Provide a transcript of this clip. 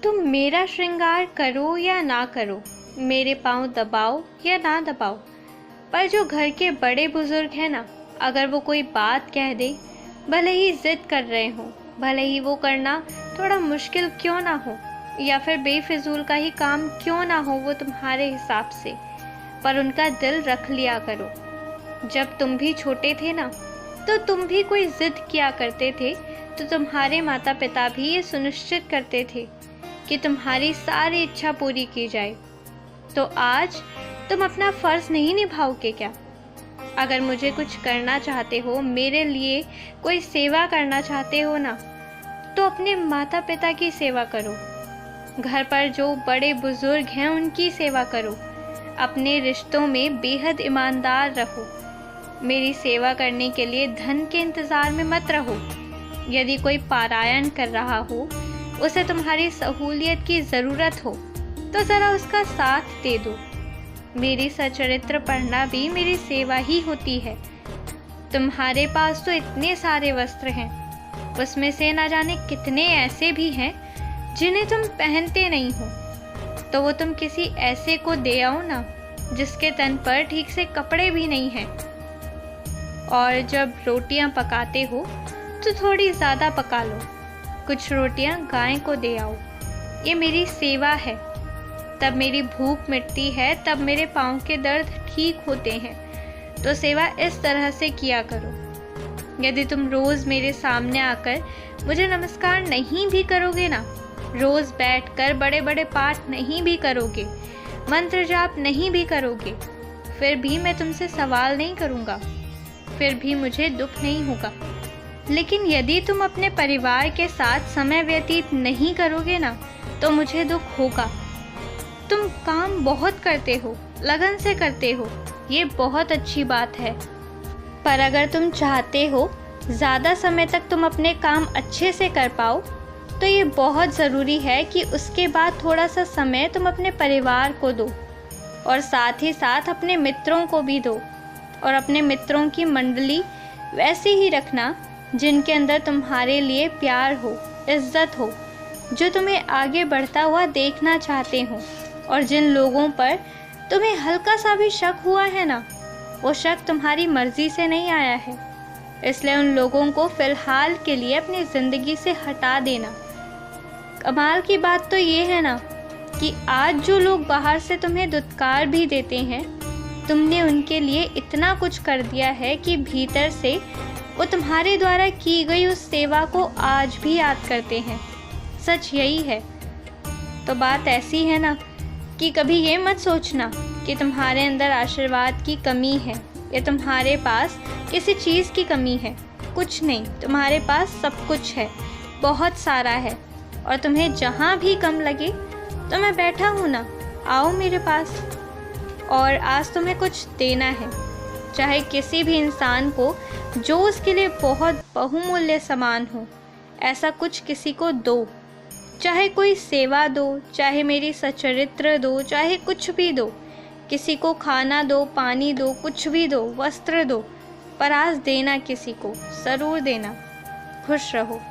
तुम मेरा श्रृंगार करो या ना करो, मेरे पाँव दबाओ या ना दबाओ, पर जो घर के बड़े बुजुर्ग हैं ना, अगर वो कोई बात कह दे, भले ही जिद कर रहे हो, भले ही वो करना थोड़ा मुश्किल क्यों ना हो या फिर बेफिजूल का ही काम क्यों ना हो वो तुम्हारे हिसाब से, पर उनका दिल रख लिया करो। जब तुम भी छोटे थे ना, तो तुम भी कोई जिद किया करते थे, तो तुम्हारे माता पिता भी ये सुनिश्चित करते थे कि तुम्हारी सारी इच्छा पूरी की जाए। तो आज तुम अपना फर्ज नहीं निभाओगे क्या? अगर मुझे कुछ करना चाहते हो, मेरे लिए कोई सेवा करना चाहते हो ना, तो अपने माता पिता की सेवा करो। घर पर जो बड़े बुजुर्ग हैं उनकी सेवा करो। अपने रिश्तों में बेहद ईमानदार रहो। मेरी सेवा करने के लिए धन के इंतज़ार में मत रहो। यदि कोई पारायण कर रहा हो, उसे तुम्हारी सहूलियत की ज़रूरत हो, तो ज़रा उसका साथ दे दो। मेरी सचरित्र पढ़ना भी मेरी सेवा ही होती है। तुम्हारे पास तो इतने सारे वस्त्र हैं, उसमें से ना जाने कितने ऐसे भी हैं जिन्हें तुम पहनते नहीं हो, तो वो तुम किसी ऐसे को दे आओ ना जिसके तन पर ठीक से कपड़े भी नहीं हैं। और जब रोटियां पकाते हो तो थोड़ी ज़्यादा पका लो। कुछ रोटियां गाय को दे आओ। ये मेरी सेवा है। तब मेरी भूख मिटती है, तब मेरे पाँव के दर्द ठीक होते हैं। तो सेवा इस तरह से किया करो। यदि तुम रोज़ मेरे सामने आकर मुझे नमस्कार नहीं भी करोगे ना, रोज़ बैठकर बड़े बड़े पाठ नहीं भी करोगे, मंत्र जाप नहीं भी करोगे, फिर भी मैं तुमसे सवाल नहीं करूँगा, फिर भी मुझे दुख नहीं होगा। लेकिन यदि तुम अपने परिवार के साथ समय व्यतीत नहीं करोगे ना, तो मुझे दुख होगा। तुम काम बहुत करते हो, लगन से करते हो, ये बहुत अच्छी बात है, पर अगर तुम चाहते हो ज़्यादा समय तक तुम अपने काम अच्छे से कर पाओ, तो ये बहुत ज़रूरी है कि उसके बाद थोड़ा सा समय तुम अपने परिवार को दो, और साथ ही साथ अपने मित्रों को भी दो। और अपने मित्रों की मंडली वैसे ही रखना जिनके अंदर तुम्हारे लिए प्यार हो, इज्जत हो, जो तुम्हें आगे बढ़ता हुआ देखना चाहते हो। और जिन लोगों पर तुम्हें हल्का सा भी शक हुआ है ना, वो शक तुम्हारी मर्जी से नहीं आया है, इसलिए उन लोगों को फ़िलहाल के लिए अपनी ज़िंदगी से हटा देना। कमाल की बात तो ये है ना कि आज जो लोग बाहर से तुम्हें दुत्कार भी देते हैं, तुमने उनके लिए इतना कुछ कर दिया है कि भीतर से वो तुम्हारे द्वारा की गई उस सेवा को आज भी याद करते हैं। सच यही है। तो बात ऐसी है ना कि कभी ये मत सोचना कि तुम्हारे अंदर आशीर्वाद की कमी है या तुम्हारे पास किसी चीज़ की कमी है। कुछ नहीं, तुम्हारे पास सब कुछ है, बहुत सारा है। और तुम्हें जहाँ भी कम लगे तो मैं बैठा हूँ ना, आओ मेरे पास। और आज तुम्हें कुछ देना है, चाहे किसी भी इंसान को जो उसके लिए बहुत बहुमूल्य सामान हो, ऐसा कुछ किसी को दो। चाहे कोई सेवा दो, चाहे मेरी सचरित्र दो, चाहे कुछ भी दो। किसी को खाना दो, पानी दो, कुछ भी दो, वस्त्र दो, पर आज देना किसी को ज़रूर देना। खुश रहो।